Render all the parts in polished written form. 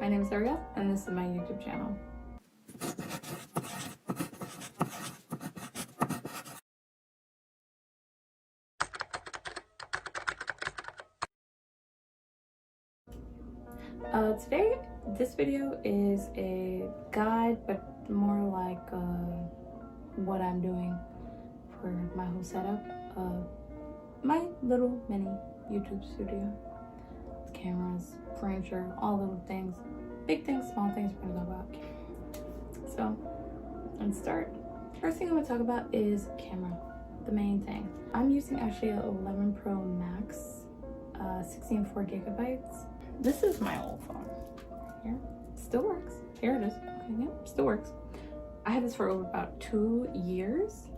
my name is Ariel, and this is my YouTube channel. Today, this video is a guide, but more like what I'm doing for my whole setup of my little mini YouTube studio. Cameras, furniture, all little things, big things, small things we're gonna talk about. So let's start. First thing I'm gonna talk about is camera, the main thing. I'm using actually an 11 Pro Max, 64 gigabytes. This is my old phone. Here, still works. Here it is. Okay, yeah, still works. I had this for over about 2 years,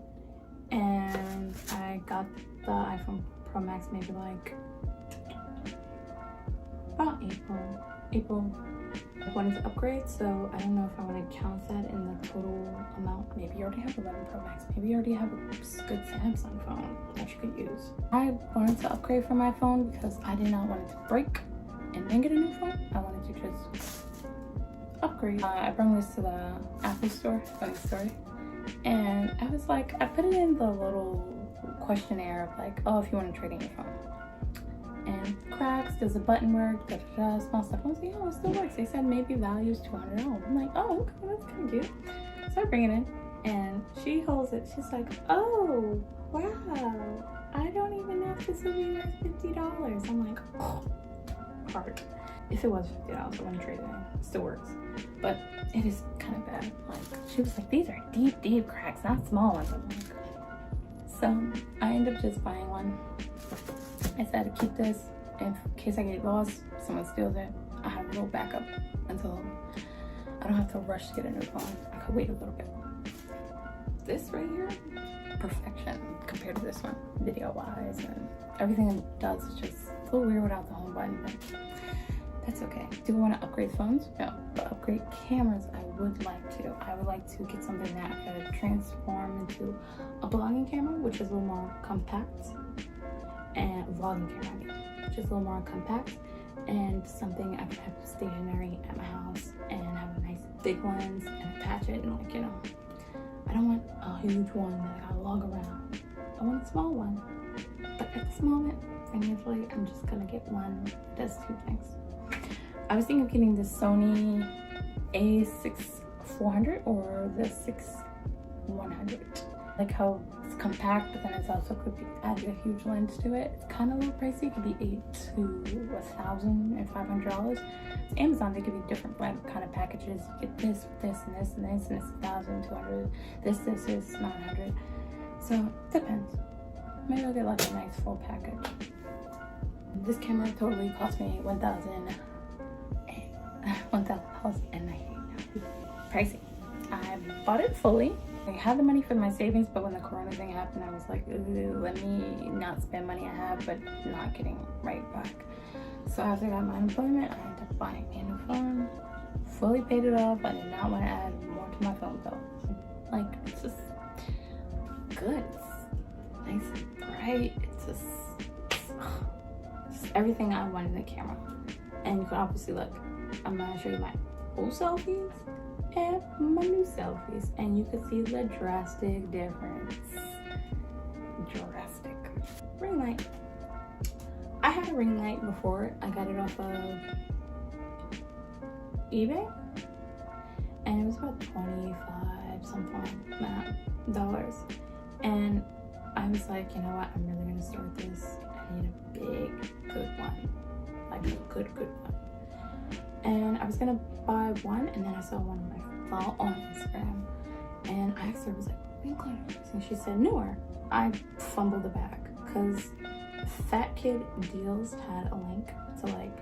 and I got the iPhone Pro Max maybe like about April. I wanted to upgrade, so I don't know if I want to count that in the total amount. Maybe you already have 11 Pro Max. Maybe you already have a good Samsung phone that you could use. I wanted to upgrade from my phone because I did not want it to break and then get a new phone. I wanted to just upgrade. I brought this to the Apple store, funny story. And I was like, I put it in the little questionnaire of like, oh, if you want to trade in your phone. And cracks, does the button work, small stuff. I was like, oh, it still works. They said maybe value is $200. I'm like, oh, okay, that's kind of cute. So I bring it in, and she holds it. She's like, oh, wow, I don't even know if this will be worth $50. I'm like, oh, hard. If it was $50, I wouldn't trade it in. It still works, but it is kind of bad. Like, she was like, these are deep cracks, not small ones. I'm like, so I ended up just buying one. I said to keep this in case I get lost, someone steals it. I have a little backup until I don't have to rush to get a new phone. I could wait a little bit. This right here, perfection compared to this one, video wise, and everything it does is just a little weird without the home button, but that's okay. Do I want to upgrade phones? No, but upgrade cameras, I would like to. I would like to get something that could transform into a vlogging camera, which is a little more compact. And vlogging camera, I mean, just a little more compact, and something I could have stationary at my house and have a nice big lens and attach it, and like, you know, I don't want a huge one that I gotta lug around. I want a small one, but at this moment, financially, I'm just gonna get one that does two things. I was thinking of getting the Sony A6400 or the 6100. Like how it's compact, but then it's also could be added a huge lens to it. It's kind of a little pricey. It could be $800 to $1,500. It's Amazon. They give you different kind of packages. You get this, this, and this, and this, and it's $1,200. This is $900. So it depends. Maybe I'll get like a nice full package. This camera totally cost me $1,000 and pricey. I bought it fully. I had the money for my savings, but when the corona thing happened, I was like, ooh, let me not spend money I have, but not getting right back. So after I got my unemployment, I ended up buying a new phone, fully paid it off. I did not want to add more to my phone bill. Like, it's just good. It's nice and bright. It's just everything I wanted in the camera. And you can obviously look. I'm gonna show you my old selfies and my new selfies, and you can see the drastic difference. Drastic. Ring light. I had a ring light before. I got it off of eBay, and it was about $25 something dollars. And I was like, you know what? I'm really gonna start this. I need a big, good one, like a good one. And I was gonna buy one, and then I saw one of my follow on Instagram, and I asked her, I was like, what are you using? And she said newer. I fumbled the bag because Fat Kid Deals had a link to like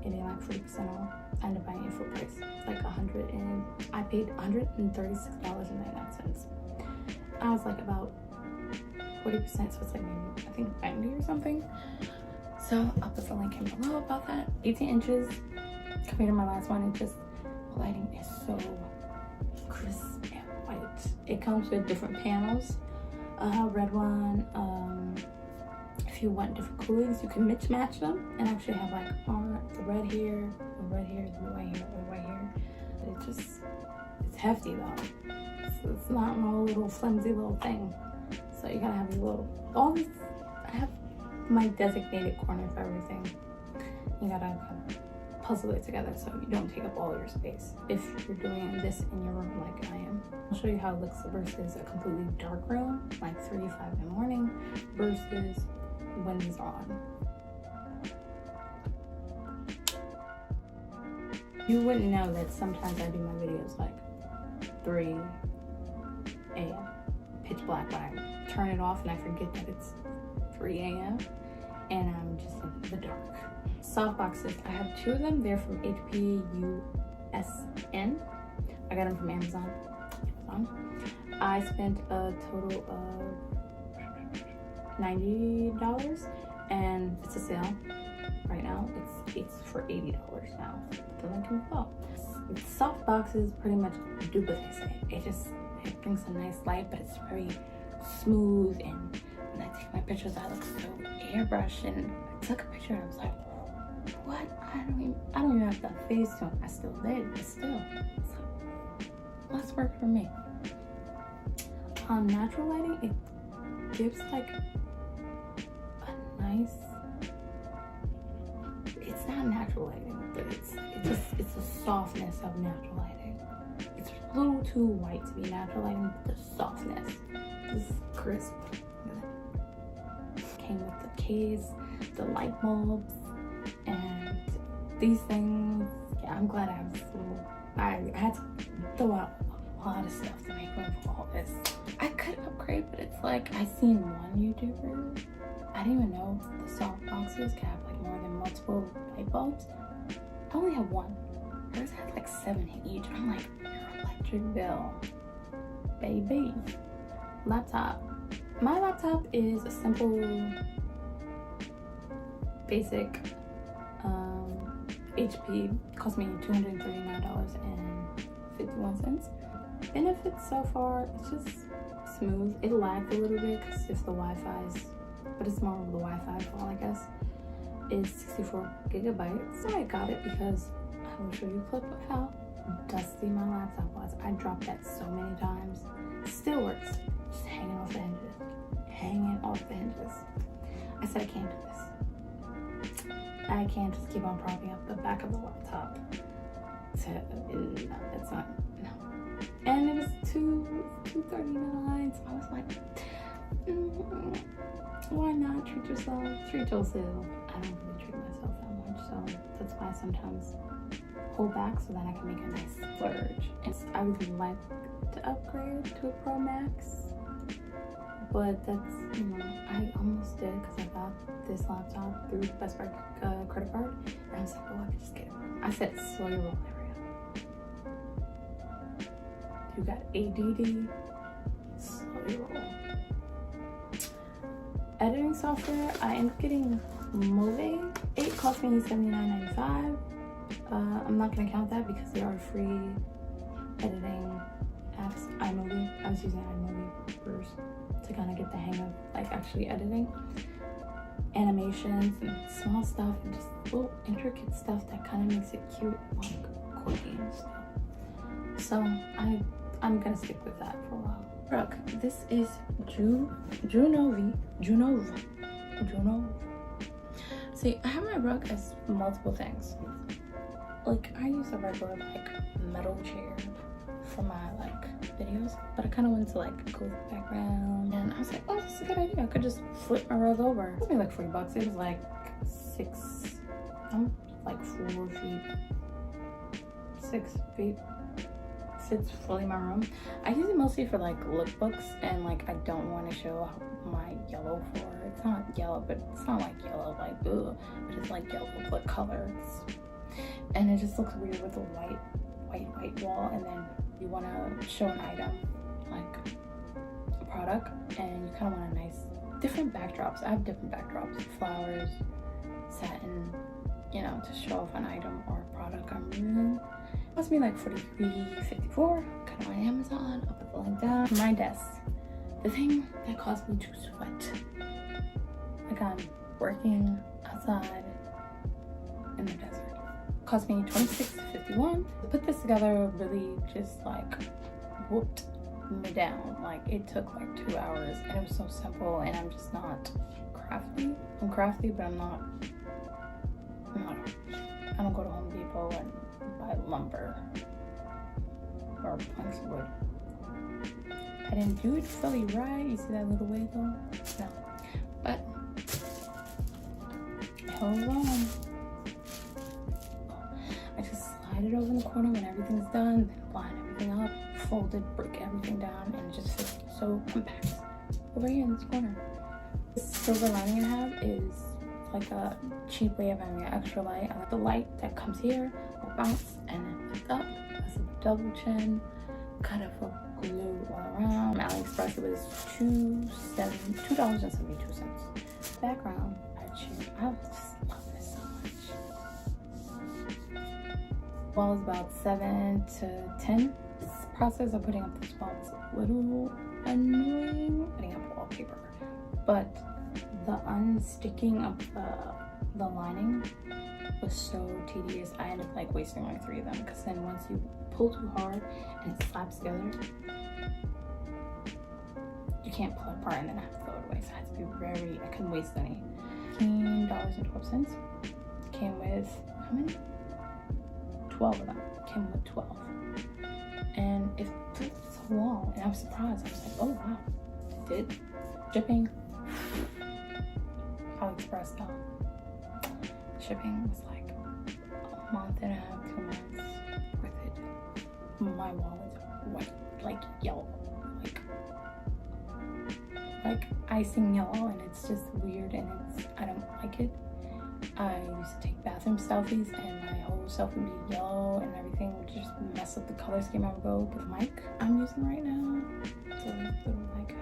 getting like 40% off. I ended up buying it full price. It's like I paid $136.99. I was like about 40%, so it's like maybe I think 90 or something. So I'll put the link in below about that. 18 inches. Compared to my last one, it just, the lighting is so crisp and white. It comes with different panels. Red one, if you want different coolings, you can match them and actually have like the red here, the red here, the white here, the white here. It's hefty though. It's not no little flimsy little thing. So you gotta have your little, all this, I have my designated corner for everything. You gotta kind of puzzle it together so you don't take up all your space if you're doing this in your room like I am. I'll show you how it looks versus a completely dark room, like 3 to 5 in the morning, versus when these are on. You wouldn't know that sometimes I do my videos like 3 a.m. pitch black, but I turn it off and I forget that it's 3 a.m. and I'm just in the dark. Soft boxes, I have 2 of them. They're from HPUSN. I got them from Amazon. I spent a total of $90 and it's a sale right now. It's for $80 now. The link in below. Soft boxes pretty much do what they say. It brings a nice light, but it's very smooth, and when I take my pictures I look so airbrushed. And I took a picture and I was like, what? I don't even have that face to it. I still did, but still. So let's work for me. Natural lighting, it gives like a nice, it's not natural lighting, but it's the softness of natural lighting. It's a little too white to be natural lighting, but the softness is crisp. Came with the case, the light bulbs, and these things. Yeah, I'm glad I have this little, I had to throw out a lot of stuff to make room for all this. I could upgrade, but it's like, I seen one YouTuber, I didn't even know the soft boxes could have like more than multiple light bulbs. I only have one. Hers had like 7 each. I'm like, your electric bill, baby. Laptop. My laptop is a simple, basic HP. Cost me $239.51. Benefits so far, it's just smooth. It lagged a little bit because it's the Wi-Fi's, but it's more of the Wi-Fi fault, I guess. It's 64 gigabytes. So I got it because I will show you a clip of how dusty my laptop was. I dropped that so many times. Still works. Just hanging off the hinges. Hanging off the hinges. I said I can't do this. I can't just keep on propping up the back of the laptop. No, it's not. No. And it was $239. So I was like, why not treat yourself? Treat yourself. I don't really treat myself that much, so that's why I sometimes hold back so that I can make a nice splurge. And I would like to upgrade to a Pro Max, but that's, I almost did because I got this laptop through Best Buy credit card, and I was like, oh, I could just get it. I said, slow your roll, area. You got ADD, slow your roll. Editing software, I ended up getting Move. It cost me $79.95. I'm not gonna count that because there are free editing apps. iMovie. I was using iMovie first to kind of get the hang of like actually editing animations and small stuff and just little intricate stuff that kind of makes it cute, like quirky and stuff. So I'm gonna stick with that for a while. Rug. This is Juno. See, I have my rug as multiple things. Like, I use a regular like metal chair for my like videos, but I kind of wanted to like go background, and I was like, oh, this is a good idea. I could just flip my rug over. It was only like $40. It was like I'm like 4 feet, 6 feet. Fits fully in my room. I use it mostly for like lookbooks, and like I don't want to show my yellow floor. It's not yellow, but it's not like yellow like ugh, but it's like yellow but colors, and it just looks weird with a white wall. And then you want to show an item like a product, and you kind of want a nice different backdrops. I have different backdrops, flowers, satin, to show off an item or a product I'm using. Cost me like $43.54. Got it on Amazon. I'll put the link down. My desk. The thing that caused me to sweat. Like I'm working outside in the desert. Cost me $26.51. To put this together really just like whooped me down. Like it took like 2 hours and it was so simple, and I'm just not crafty. I'm crafty, but I'm not I don't go to Home Depot and buy lumber or planks of wood. I didn't do it fully right. You see that little way though? No. But hold on. I just slide it over in the corner when everything's done, then line everything up, fold it, break everything down, and it just fits so compact over here in this corner. The silver lining I have is like a cheap way of having an extra light. I like the light that comes here will bounce and then lift up. That's a double chin. Cut it for glue all around. AliExpress, it was $2.72. Background, I just love this so much. Wall is about 7 to 10. This process of putting up this wall is a little annoying. Putting up wallpaper, but the unsticking of the lining was so tedious. I ended up like wasting like 3 of them, because then once you pull too hard and it slaps together, you can't pull it apart and then I have to throw it away. So I had to be I couldn't waste any. $15.12. Came with how many? 12 of them. Came with 12. And it took so long, and I was surprised. I was like, oh wow, it did. Shipping. AliExpress though. Shipping was like a month and a half, 2 months worth it. My wall is white, like yellow, like icing yellow, and it's just weird, and I don't like it. I used to take bathroom selfies and my whole selfie would be yellow and everything would just mess up the color scheme I would go with. The mic I'm using right now, the little mic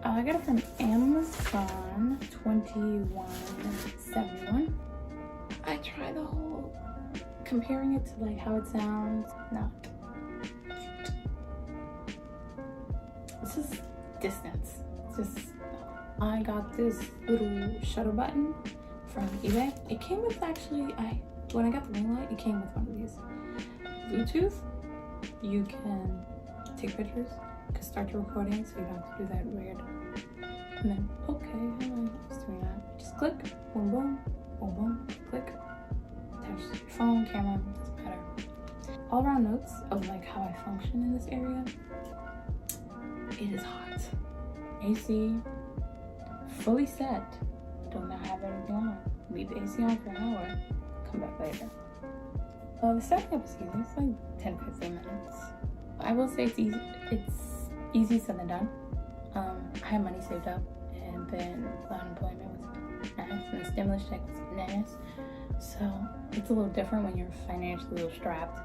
I got it from Amazon, $21.71. I tried the whole comparing it to like how it sounds. Not cute. This is distance. It's just, I got this little shutter button from eBay. It came with actually, when I got the ring light, it came with one of these. Bluetooth, you can take pictures, you can start your recording, so you don't have to do that weird. And then, okay, I was doing that. Just click, boom, boom, boom, boom, click. Attach your phone, camera, doesn't matter. All around notes of like how I function in this area. It is hot. AC, fully set. Do not have anything on. Leave the AC on for an hour. Come back later. The setting up is easy. It's like 10-15 minutes. I will say it's easy said than done. I had money saved up, and then the unemployment was nice, and the stimulus check was nice. So it's a little different when you're financially a little strapped.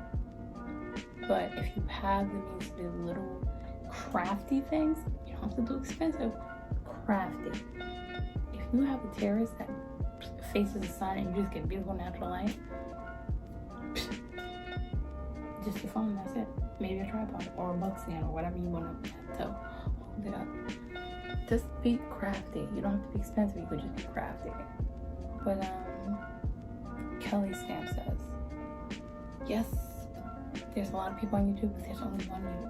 But if you have the means to do little crafty things, you don't have to do expensive. Crafty. If you have a terrace that faces the sun and you just get beautiful natural light, just your phone, that's it. Maybe a tripod or a bug stand or whatever you want to hold it up. Just be crafty. You don't have to be expensive, you could just be crafty. But Kelly Stamp says, yes, there's a lot of people on YouTube, but there's only one you.